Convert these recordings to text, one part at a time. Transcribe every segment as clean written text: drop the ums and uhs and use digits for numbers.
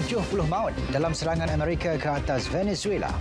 70 maut dalam serangan Amerika ke atas Venezuela.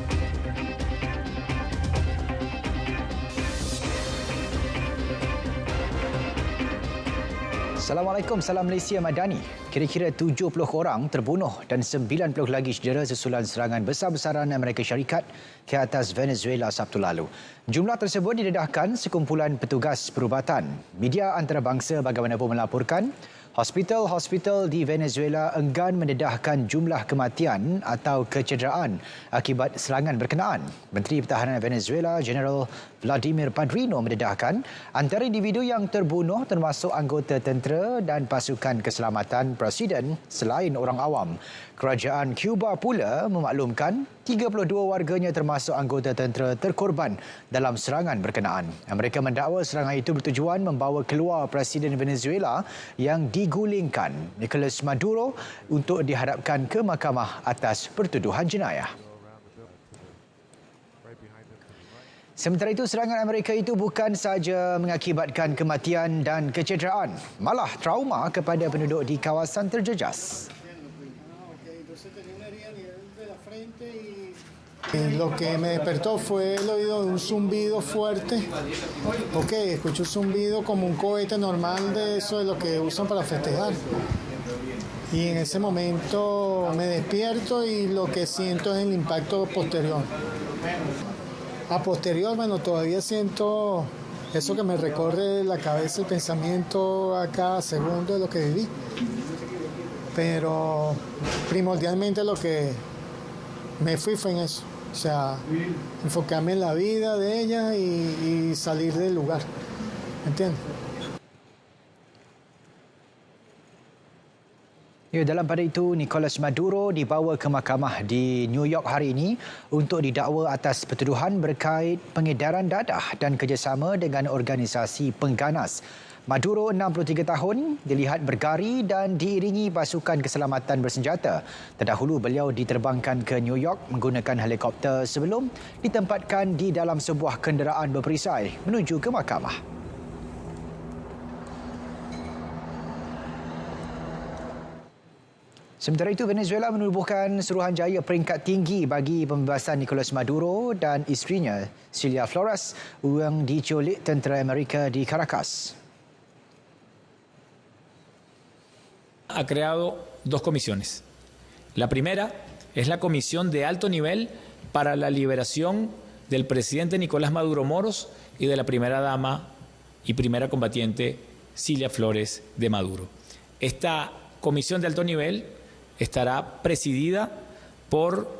Assalamualaikum, salam Malaysia Madani. Kira-kira 70 orang terbunuh dan 90 lagi cedera susulan serangan besar-besaran Amerika Syarikat ke atas Venezuela Sabtu lalu. Jumlah tersebut didedahkan sekumpulan petugas perubatan. Media antarabangsa bagaimanapun melaporkan, hospital-hospital di Venezuela enggan mendedahkan jumlah kematian atau kecederaan akibat serangan berkenaan. Menteri Pertahanan Venezuela, Jeneral Vladimir Padrino mendedahkan antara individu yang terbunuh termasuk anggota tentera dan pasukan keselamatan Presiden selain orang awam. Kerajaan Cuba pula memaklumkan 32 warganya termasuk anggota tentera terkorban dalam serangan berkenaan. Mereka mendakwa serangan itu bertujuan membawa keluar Presiden Venezuela yang digulingkan, Nicolas Maduro, untuk dihadapkan ke mahkamah atas pertuduhan jenayah. Sementara itu, serangan Amerika itu bukan sahaja mengakibatkan kematian dan kecederaan, malah trauma kepada penduduk di kawasan terjejas. Lo que me despertó fue el oído de un zumbido fuerte. Escuché un zumbido como un cohete normal de eso de lo que usan para festejar. Y en ese momento me despierto y lo que siento es el impacto posterior. A posterior, bueno, todavía siento eso que me recorre la cabeza, el pensamiento a cada segundo de lo que viví. Pero primordialmente lo que me fui fue en eso. O sea, enfocarme en la vida de ella y salir del lugar. ¿Entiendes? Ya, dalam pada itu, Nicolas Maduro dibawa ke mahkamah di New York hari ini untuk didakwa atas pertuduhan berkait pengedaran dadah dan kerjasama dengan organisasi pengganas. Maduro, 63 tahun, dilihat bergari dan diiringi pasukan keselamatan bersenjata. Terdahulu beliau diterbangkan ke New York menggunakan helikopter sebelum ditempatkan di dalam sebuah kenderaan berperisai menuju ke mahkamah. Sementara itu, Venezuela menubuhkan suruhanjaya peringkat tinggi bagi pembebasan Nicolas Maduro dan isterinya, Cilia Flores, yang diculik tentera Amerika di Caracas. Ha creado dos comisiones. La primera es la comisión de alto nivel para la liberación del presidente Nicolás Maduro Moros y de la primera dama y primera combatiente Cilia Flores de Maduro. Esta comisión de alto nivel estará presidida por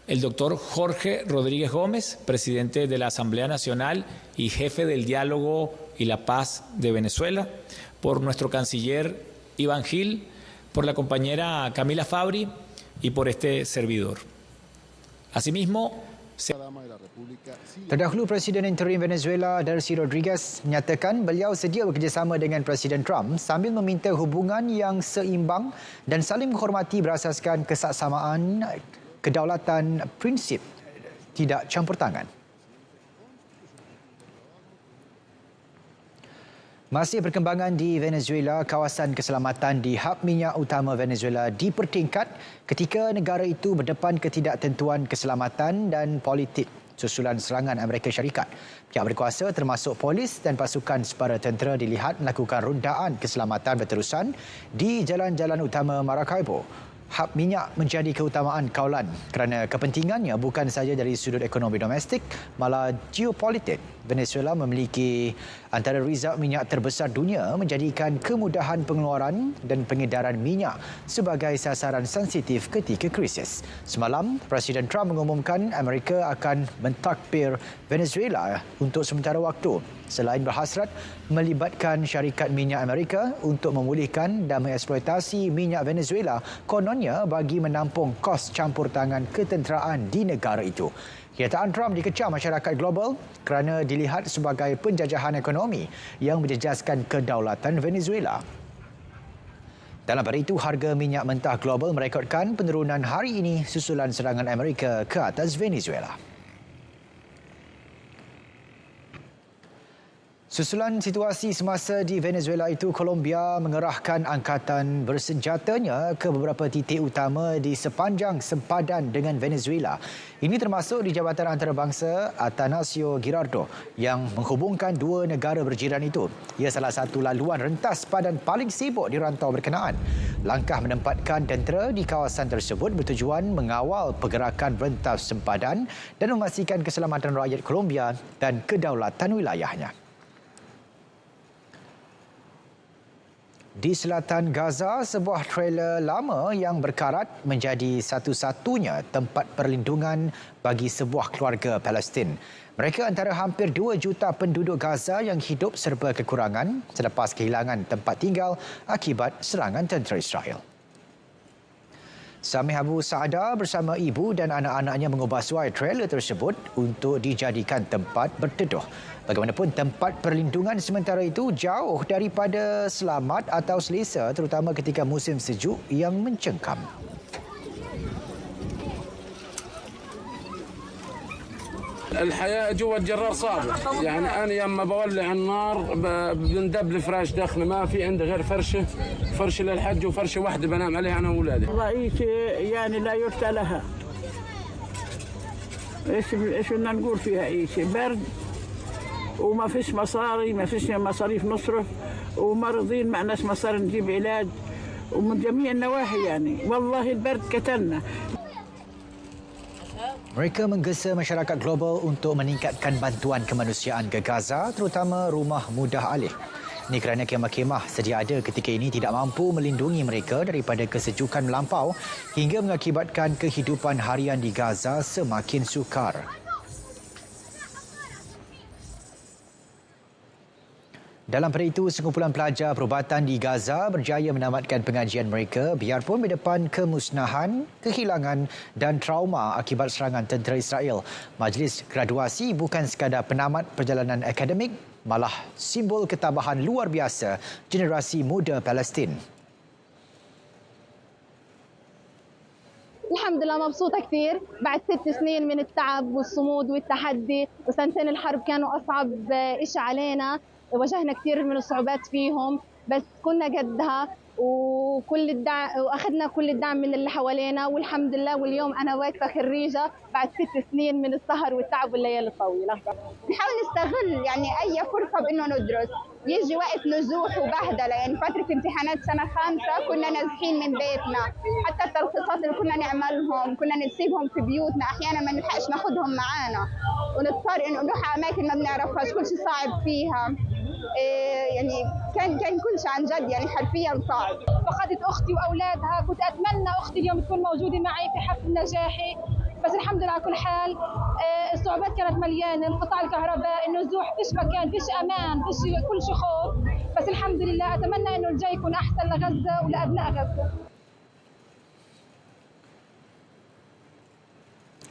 el doctor Jorge Rodríguez Gómez, presidente de la Asamblea Nacional y jefe del Diálogo y la Paz de Venezuela, por nuestro canciller Iván Gil, por la compañera Camila Fabri y por este servidor. Asimismo, terdahulu Presiden Interim Venezuela, Delcy Rodriguez, menyatakan beliau sedia bekerjasama dengan Presiden Trump sambil meminta hubungan yang seimbang dan saling menghormati berasaskan kesaksamaan, kedaulatan, prinsip tidak campur tangan. Masih perkembangan di Venezuela, kawasan keselamatan di hub minyak utama Venezuela dipertingkat ketika negara itu berdepan ketidaktentuan keselamatan dan politik susulan serangan Amerika Syarikat. Pihak berkuasa termasuk polis dan pasukan separa tentera dilihat melakukan rundaan keselamatan berterusan di jalan-jalan utama Maracaibo. Hub minyak menjadi keutamaan kawalan kerana kepentingannya bukan sahaja dari sudut ekonomi domestik, malah geopolitik. Venezuela memiliki antara rizab minyak terbesar dunia, menjadikan kemudahan pengeluaran dan pengedaran minyak sebagai sasaran sensitif ketika krisis. Semalam, Presiden Trump mengumumkan Amerika akan mentakbir Venezuela untuk sementara waktu, selain berhasrat melibatkan syarikat minyak Amerika untuk memulihkan dan mengeksploitasi minyak Venezuela, kononnya bagi menampung kos campur tangan ketenteraan di negara itu. Kenyataan Trump dikecam masyarakat global kerana dilihat sebagai penjajahan ekonomi yang menjejaskan kedaulatan Venezuela. Dalam pada itu, harga minyak mentah global merekodkan penurunan hari ini susulan serangan Amerika ke atas Venezuela. Susulan situasi semasa di Venezuela itu, Colombia mengerahkan angkatan bersenjatanya ke beberapa titik utama di sepanjang sempadan dengan Venezuela. Ini termasuk di Jabatan Antarabangsa Atanasio Girardo yang menghubungkan dua negara berjiran itu. Ia salah satu laluan rentas padan paling sibuk di rantau berkenaan. Langkah menempatkan tentera di kawasan tersebut bertujuan mengawal pergerakan rentas sempadan dan memastikan keselamatan rakyat Colombia dan kedaulatan wilayahnya. Di selatan Gaza, sebuah trailer lama yang berkarat menjadi satu-satunya tempat perlindungan bagi sebuah keluarga Palestin. Mereka antara hampir 2 juta penduduk Gaza yang hidup serba kekurangan selepas kehilangan tempat tinggal akibat serangan tentera Israel. Samih Abu Saada bersama ibu dan anak-anaknya mengubah suai trailer tersebut untuk dijadikan tempat berteduh. Bagaimanapun, tempat perlindungan sementara itu jauh daripada selamat atau selesa, terutama ketika musim sejuk yang mencengkam. الحياة جوا الجرار صعبة، يعني أنا لما بولع النار بندب الفراش داخل، ما في عندي غير فرشة للحج وفرشة واحدة بنام عليها أنا وأولادي. رئيسي يعني لا يرثى لها. إيش بدنا نقول فيها؟ إيش برد وما فيش مصاري، ما فيش مصاريف نصرف، ومرضين معناش مصاري نجيب علاج، ومن جميع النواحي يعني والله البرد قتلنا. Mereka menggesa masyarakat global untuk meningkatkan bantuan kemanusiaan ke Gaza, terutama rumah mudah alih. Ini kerana kemah-kemah sedia ada ketika ini tidak mampu melindungi mereka daripada kesejukan melampau hingga mengakibatkan kehidupan harian di Gaza semakin sukar. Dalam pada itu, sekumpulan pelajar perubatan di Gaza berjaya menamatkan pengajian mereka biarpun berdepan kemusnahan, kehilangan dan trauma akibat serangan tentera Israel. Majlis graduasi bukan sekadar penamat perjalanan akademik, malah simbol ketabahan luar biasa generasi muda Palestin. الحمد لله مبسوطة كثير بعد 6 سنين من التعب والصمود والتحدي، وسنتين الحرب كانوا أصعب إشي علينا، واجهنا كثير من الصعوبات فيهم بس كنا قدها وكل الدعم واخذنا كل الدعم من اللي حوالينا والحمد لله. واليوم انا واقفه خريجه بعد 6 سنين من السهر والتعب والليالي الطويله. نحاول نستغل يعني اي فرصه بانه ندرس، يجي وقت نزوح وبهدله، يعني فتره امتحانات سنه 5 كنا نازحين من بيتنا، حتى التلخيصات اللي كنا نعملهم كنا نسيبهم في بيوتنا، احيانا ما نلحقش ناخذهم معانا ونضطر انه نروح اماكن ما بنعرفهاش، كل شيء صعب فيها. يعني كان كل شيء عن جد يعني حرفيا صعب. فقدت اختي واولادها، كنت اتمنى اختي اليوم تكون موجوده معي في حفل نجاحي، بس الحمد لله على كل حال. الصعوبات كانت مليانه، انقطاع الكهرباء، النزوح، فيش مكان، فيش امان، فيش كل شيء خوف، بس الحمد لله. اتمنى انه الجاي يكون احسن لغزه ولابناء غزه.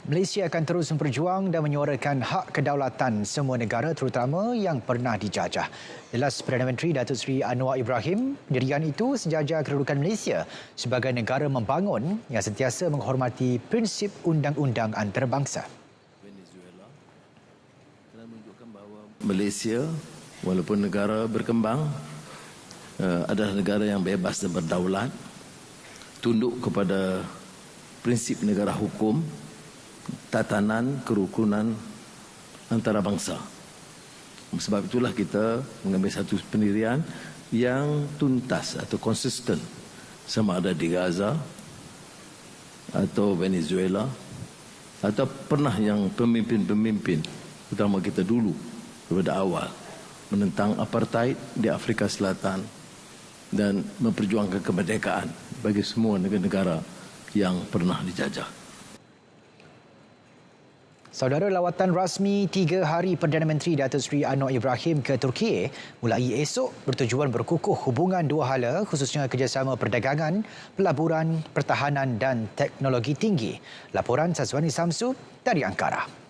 Malaysia akan terus berjuang dan menyuarakan hak kedaulatan semua negara terutama yang pernah dijajah. Jelas Perdana Menteri Datuk Seri Anwar Ibrahim, pendirian itu sejajar kedudukan Malaysia sebagai negara membangun yang sentiasa menghormati prinsip undang-undang antarabangsa. Malaysia walaupun negara berkembang adalah negara yang bebas dan berdaulat, tunduk kepada prinsip negara hukum, tatanan kerukunan antarabangsa. Sebab itulah kita mengambil satu pendirian yang tuntas atau konsisten, sama ada di Gaza atau Venezuela atau pernah yang pemimpin-pemimpin utama kita dulu daripada awal menentang apartheid di Afrika Selatan dan memperjuangkan kemerdekaan bagi semua negara-negara yang pernah dijajah. Saudara, lawatan rasmi 3 hari Perdana Menteri Datuk Seri Anwar Ibrahim ke Turki mulai esok bertujuan berkukuh hubungan dua hala khususnya kerjasama perdagangan, pelaburan, pertahanan dan teknologi tinggi. Laporan Sazwani Samsu dari Ankara.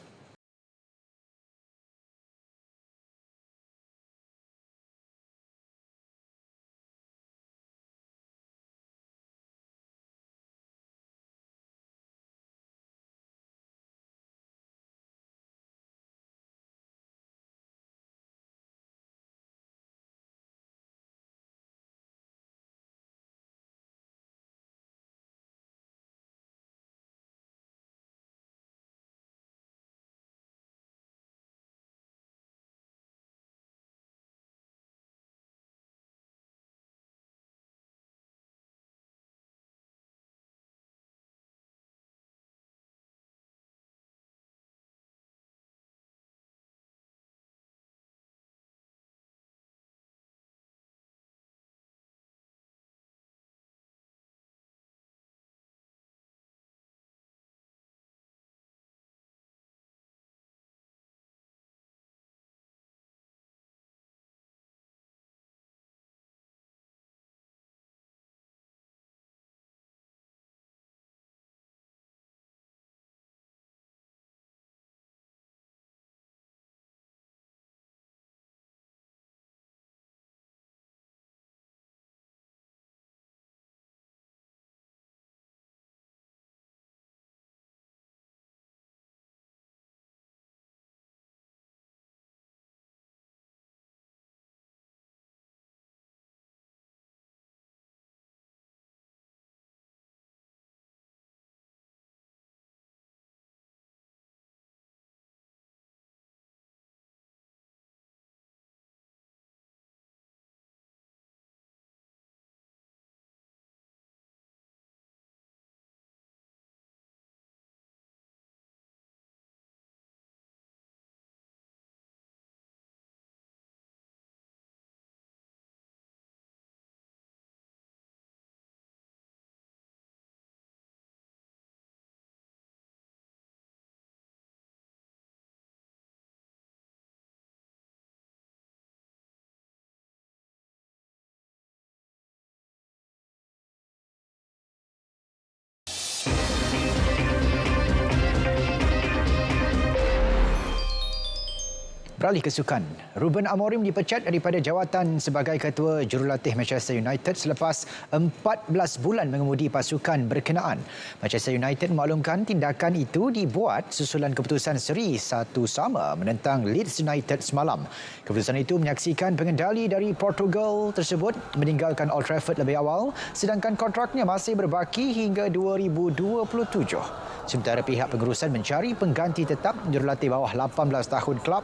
Beralih ke sukan, Ruben Amorim dipecat daripada jawatan sebagai ketua jurulatih Manchester United selepas 14 bulan mengemudi pasukan berkenaan. Manchester United maklumkan tindakan itu dibuat susulan keputusan seri 1-1 menentang Leeds United semalam. Keputusan itu menyaksikan pengendali dari Portugal tersebut meninggalkan Old Trafford lebih awal, sedangkan kontraknya masih berbaki hingga 2027. Sementara pihak pengurusan mencari pengganti tetap jurulatih bawah 18 tahun kelab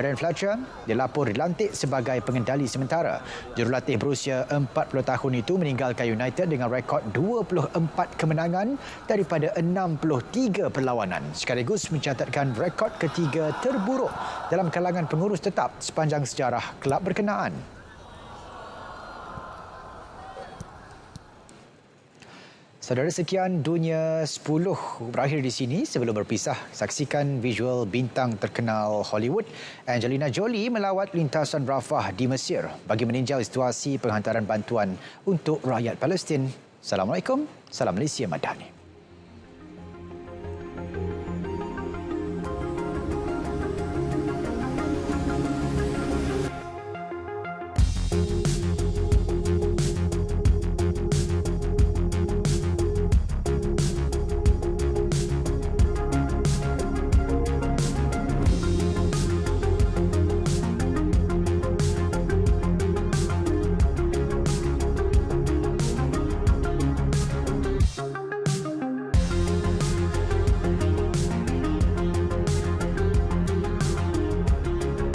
Darren Fletcher dilapor dilantik sebagai pengendali sementara. Jurulatih berusia 40 tahun itu meninggalkan United dengan rekod 24 kemenangan daripada 63 perlawanan, sekaligus mencatatkan rekod ketiga terburuk dalam kalangan pengurus tetap sepanjang sejarah kelab berkenaan. Saudara, sekian Dunia 10 berakhir di sini. Sebelum berpisah, saksikan visual bintang terkenal Hollywood Angelina Jolie melawat lintasan Rafah di Mesir bagi meninjau situasi penghantaran bantuan untuk rakyat Palestin. Assalamualaikum, salam Malaysia Madani.